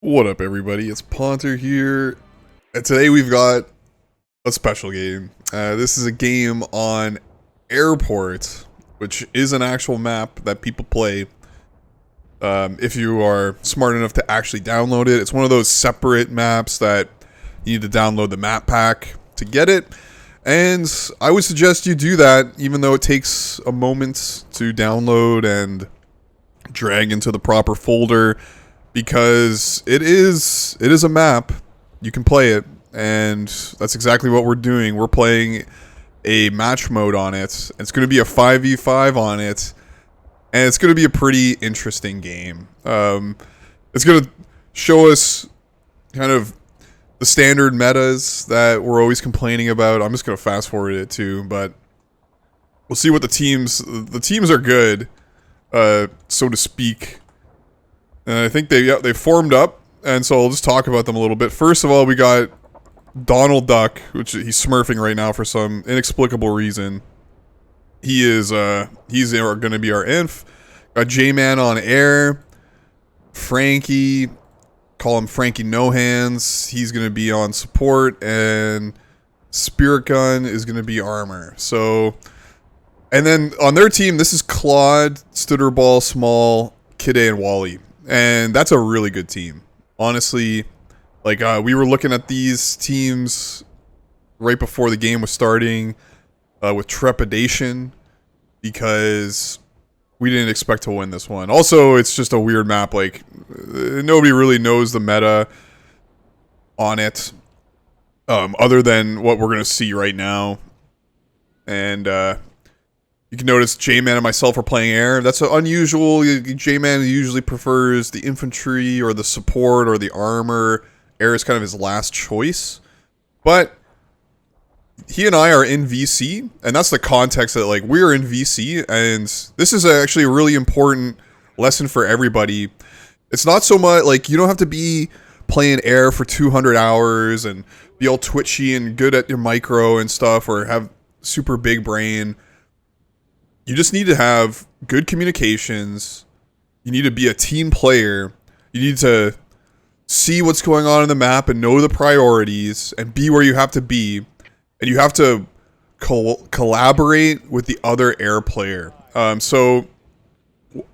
What up, everybody? It's Ponter here, and today we've got a special game. This is a game on Airport, which is an actual map that people play. If you are smart enough to actually download it, it's one of those separate maps that you need to download the map pack to get it. And I would suggest you do that, even though it takes a moment to download and drag into the proper folder, because it is a map. You can play it, and that's exactly what we're doing. We're playing a match mode on it. It's going to be a 5v5 on it, and it's going to be a pretty interesting game. It's going to show us kind of the standard metas that we're always complaining about. I'm just going to fast forward it too, but we'll see what the teams are good, so to speak. And I think they formed up, and so I'll just talk about them a little bit. First of all, we got Donald Duck, which he's smurfing right now for some inexplicable reason. He's going to be our inf. Got J-Man on air. Frankie, call him Frankie No Hands. He's going to be on support, and Spirit Gun is going to be armor. So, and then on their team, this is Claude, Stutterball, Small, Kid A, and Wally. And that's a really good team. Honestly, like, we were looking at these teams right before the game was starting with trepidation, because we didn't expect to win this one. Also, it's just a weird map. Like, nobody really knows the meta on it, other than what we're going to see right now. And you can notice J-Man and myself are playing air. That's unusual. J-Man usually prefers the infantry or the support or the armor. Air is kind of his last choice. But he and I are in VC, and that's the context that, like, we're in VC, and this is actually a really important lesson for everybody. It's not so much, like, you don't have to be playing air for 200 hours and be all twitchy and good at your micro and stuff, or have super big brain. You just need to have good communications. You need to be a team player. You need to see what's going on in the map and know the priorities and be where you have to be. And you have to collaborate with the other air player. So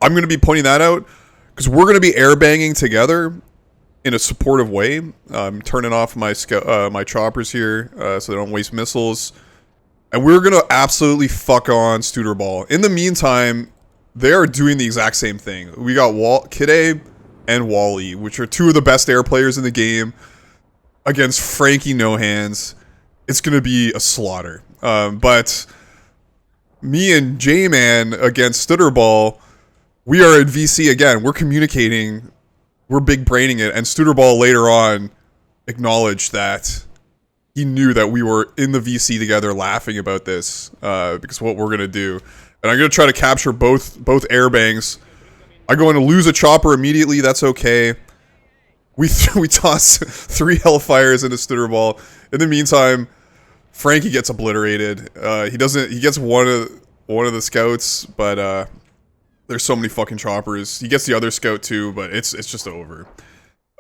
I'm going to be pointing that out, because we're going to be air banging together in a supportive way. I'm turning off my my choppers here so they don't waste missiles. And we're going to absolutely fuck on Stutterball. In the meantime, they are doing the exact same thing. We got Kid A and Wally, which are two of the best air players in the game, against Frankie No Hands. It's going to be a slaughter. But me and J-Man against Stutterball, we are in VC again. We're communicating. We're big braining it. And Stutterball later on acknowledged that he knew that we were in the VC together laughing about this, because what we're going to do. And I'm going to try to capture both air bangs. I'm going to lose a chopper immediately. That's okay. We toss 3 Hellfires into Stutterball. In the meantime, Frankie gets obliterated. He gets one of the scouts, but there's so many fucking choppers. He gets the other scout too, but it's just over.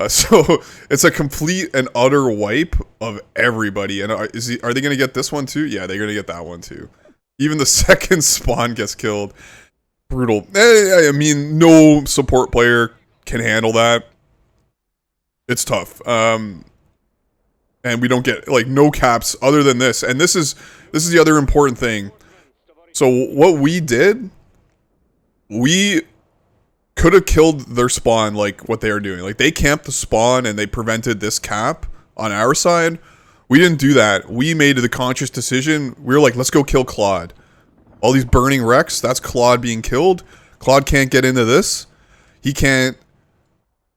So it's a complete and utter wipe of everybody. And are they going to get this one too? Yeah, they're going to get that one too. Even the second spawn gets killed. Brutal. I mean, no support player can handle that. It's tough. And we don't get, like, no caps other than this. And this is the other important thing. So what we did, we could have killed their spawn, like what they are doing. Like, they camped the spawn and they prevented this cap on our side. We didn't do that. We made the conscious decision. We were like, let's go kill Claude. All these burning wrecks, that's Claude being killed. Claude can't get into this. He can't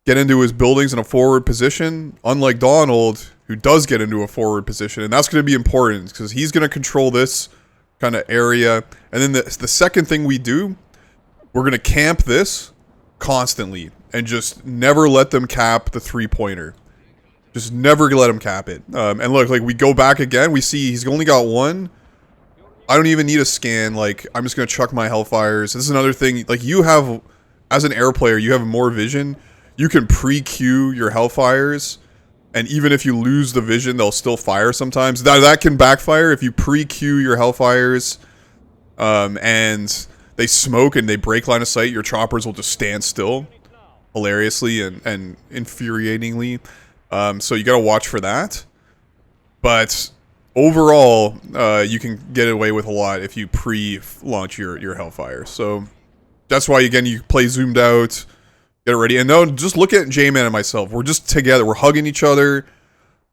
get into his buildings in a forward position, unlike Donald, who does get into a forward position. And that's going to be important, because he's going to control this kind of area. And then the second thing we do, we're going to camp this constantly and just never let them cap the 3-pointer. Just never let him cap it. And look, like, we go back again, we see he's only got one. I don't even need a scan. Like, I'm just going to chuck my Hellfires. This is another thing. Like, you have, as an air player, you have more vision. you can pre-queue your Hellfires, and even if you lose the vision, they'll still fire sometimes. That can backfire if you pre-queue your Hellfires, and they smoke and they break line of sight. Your choppers will just stand still, hilariously and infuriatingly. So you gotta watch for that. But overall, you can get away with a lot if you pre-launch your Hellfire. So that's why, again, you play zoomed out, get it ready. And no, just look at J-Man and myself. We're just together. We're hugging each other.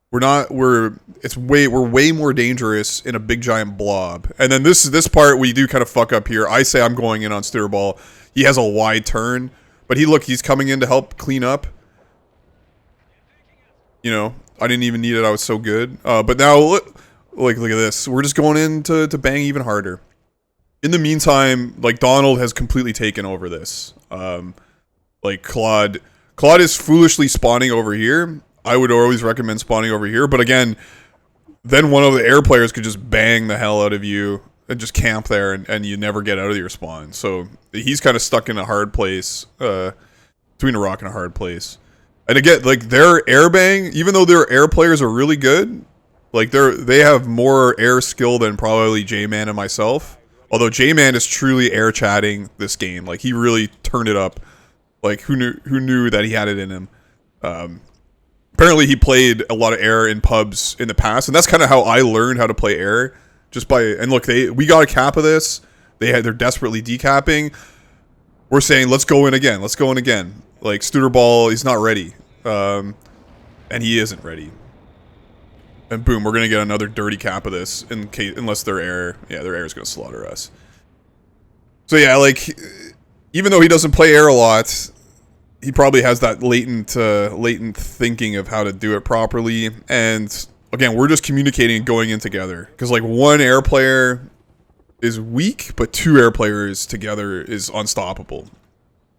We're way more dangerous in a big giant blob. And then this part we do kind of fuck up here. I say I'm going in on Stutterball. He has a wide turn, but he's coming in to help clean up. You know, I didn't even need it. I was so good. But now look at this. We're just going in to bang even harder. In the meantime, like, Donald has completely taken over this. Like, Claude is foolishly spawning over here. I would always recommend spawning over here. But again, then one of the air players could just bang the hell out of you and just camp there, and you never get out of your spawn. So he's kind of stuck in a hard place, between a rock and a hard place. And again, like, their air bang, even though their air players are really good, like, they have more air skill than probably J-Man and myself. Although J-Man is truly air chatting this game. Like, he really turned it up. Like, who knew that he had it in him? Apparently he played a lot of air in pubs in the past, and that's kind of how I learned how to play air. Just by, and look, we got a cap of this. They're desperately decapping. We're saying, let's go in again. Let's go in again. Like, Stutterball, he's not ready. And he isn't ready. And boom, we're gonna get another dirty cap of this unless their air is gonna slaughter us. So yeah, like, even though he doesn't play air a lot, he probably has that latent thinking of how to do it properly. And again, we're just communicating and going in together, because like, one air player is weak, but two air players together is unstoppable.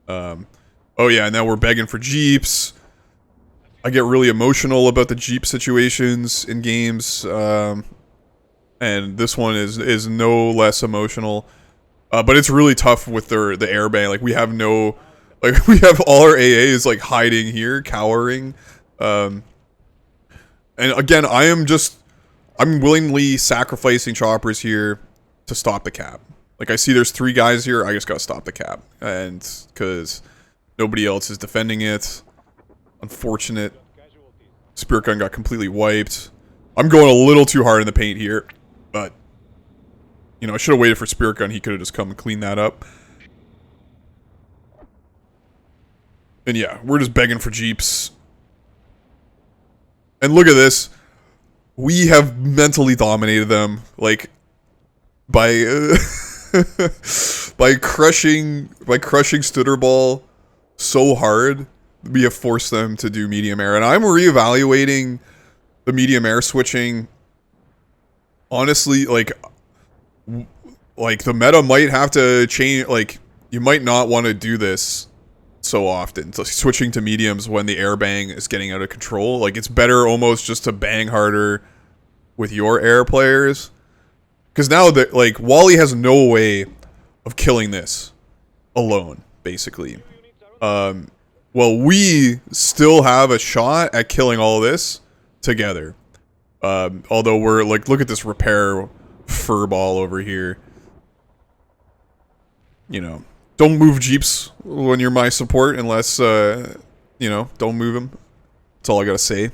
Oh yeah, now we're begging for jeeps. I get really emotional about the Jeep situations in games, and this one is no less emotional. But it's really tough with the airbang. Like, we have all our AAs like hiding here, cowering. And again, I'm willingly sacrificing choppers here to stop the cap. Like, I see there's 3 guys here. I just gotta stop the cap, and because nobody else is defending it. Unfortunate. Spirit Gun got completely wiped. I'm going a little too hard in the paint here, but you know, I should have waited for Spirit Gun. He could have just come and cleaned that up. And yeah, we're just begging for jeeps. And look at this. We have mentally dominated them, like, by by crushing Stutterball so hard. We have forced them to do medium air, and I'm reevaluating the medium air switching. Honestly, like the meta might have to change. Like, you might not want to do this so often. So switching to mediums when the air bang is getting out of control. Like, it's better almost just to bang harder with your air players, because now that, like, Wally has no way of killing this alone, basically. Well, we still have a shot at killing all this together. Although we're, like, look at this repair furball over here. You know, don't move jeeps when you're my support unless, you know, don't move them. That's all I gotta say.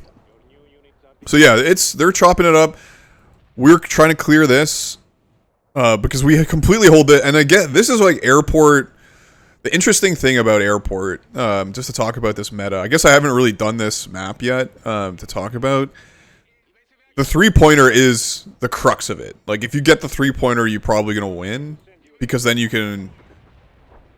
So yeah, they're chopping it up. We're trying to clear this, because we completely hold it. And again, this is like airport. The interesting thing about airport, just to talk about this meta, I guess I haven't really done this map yet, to talk about. The 3-pointer is the crux of it. Like, if you get the 3-pointer, you're probably gonna win, because then you can,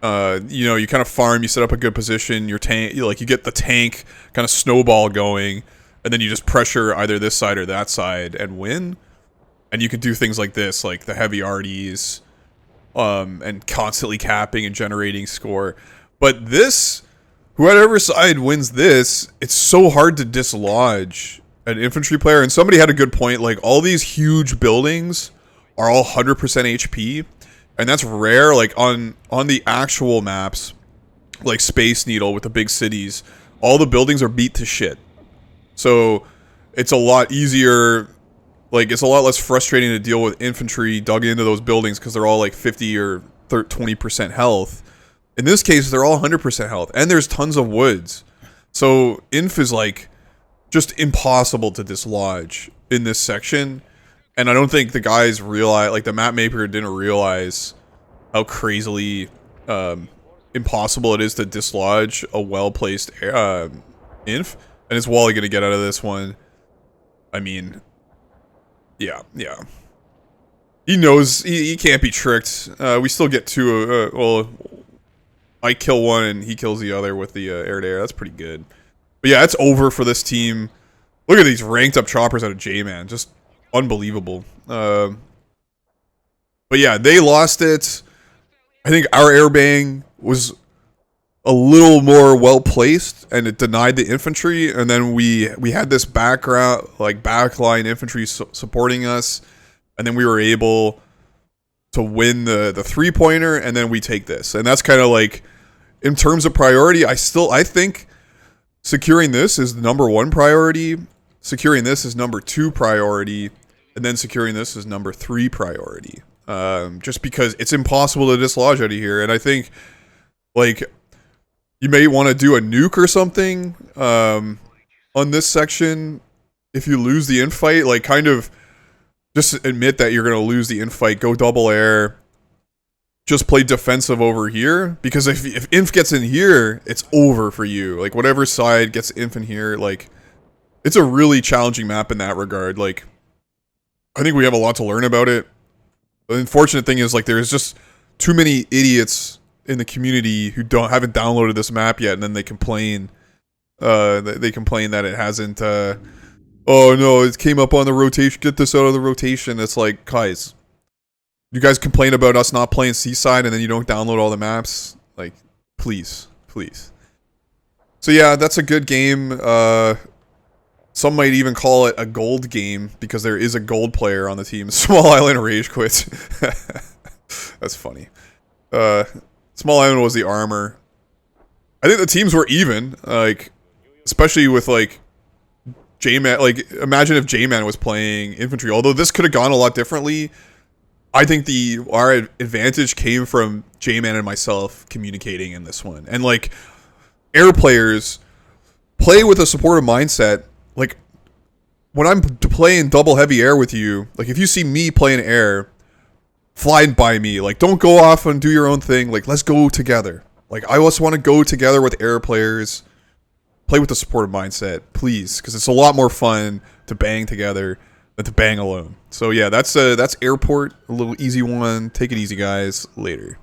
you know, you kind of farm, you set up a good position, your tank, you get the tank kind of snowball going, and then you just pressure either this side or that side and win. And you can do things like this, like the heavy RDs, and constantly capping and generating score. But this, whoever side wins this, it's so hard to dislodge an infantry player. And somebody had a good point, like, all these huge buildings are all 100% HP, and that's rare. Like, on the actual maps, like Space Needle with the big cities, all the buildings are beat to shit. So it's a lot easier, like it's a lot less frustrating to deal with infantry dug into those buildings because they're all like 50 or 20% health. In this case, they're all 100% health, and there's tons of woods. So inf is like just impossible to dislodge in this section. And I don't think the guys realize, like the map maker didn't realize how crazily impossible it is to dislodge a well-placed inf. And is Wally gonna get out of this one? I mean, yeah. He knows he can't be tricked. We still get two. Well, I kill one and he kills the other with the air-to-air. That's pretty good. But yeah, it's over for this team. Look at these ranked up choppers out of J-Man. Just unbelievable. But yeah, they lost it. I think our airbang was a little more well placed, and it denied the infantry. And then we had this backline infantry supporting us, and then we were able to win the 3-pointer, and then we take this. And that's kind of like, in terms of priority, I think securing this is the number 1 priority. Securing this is number 2 priority, and then securing this is number 3 priority. Just because it's impossible to dislodge out of here. And I think, like, you may want to do a nuke or something on this section if you lose the infight. Like, kind of just admit that you're going to lose the infight. Go double air. Just play defensive over here. Because if inf gets in here, it's over for you. Like, whatever side gets inf in here, like, it's a really challenging map in that regard. Like, I think we have a lot to learn about it. The unfortunate thing is, like, there's just too many idiots in the community who haven't downloaded this map yet, and then they complain. They complain that it hasn't. Oh no, it came up on the rotation. Get this out of the rotation. It's like, guys, you guys complain about us not playing Seaside, and then you don't download all the maps. Like, please. So yeah, that's a good game. Some might even call it a gold game because there is a gold player on the team. Small Island rage quits. That's funny. Small Island was the armor. I think the teams were even, like, especially with like J-Man. Like, imagine if J-Man was playing infantry. Although this could have gone a lot differently. I think our advantage came from J-Man and myself communicating in this one. And like, air players play with a supportive mindset. Like, when I'm playing double heavy air with you, like, if you see me playing air, fly by me. Like, don't go off and do your own thing. Like, let's go together. Like, I also want to go together with air players. Play with a supportive mindset, please, because it's a lot more fun to bang together than to bang alone. So yeah, that's Airport, a little easy one. Take it easy, guys. Later.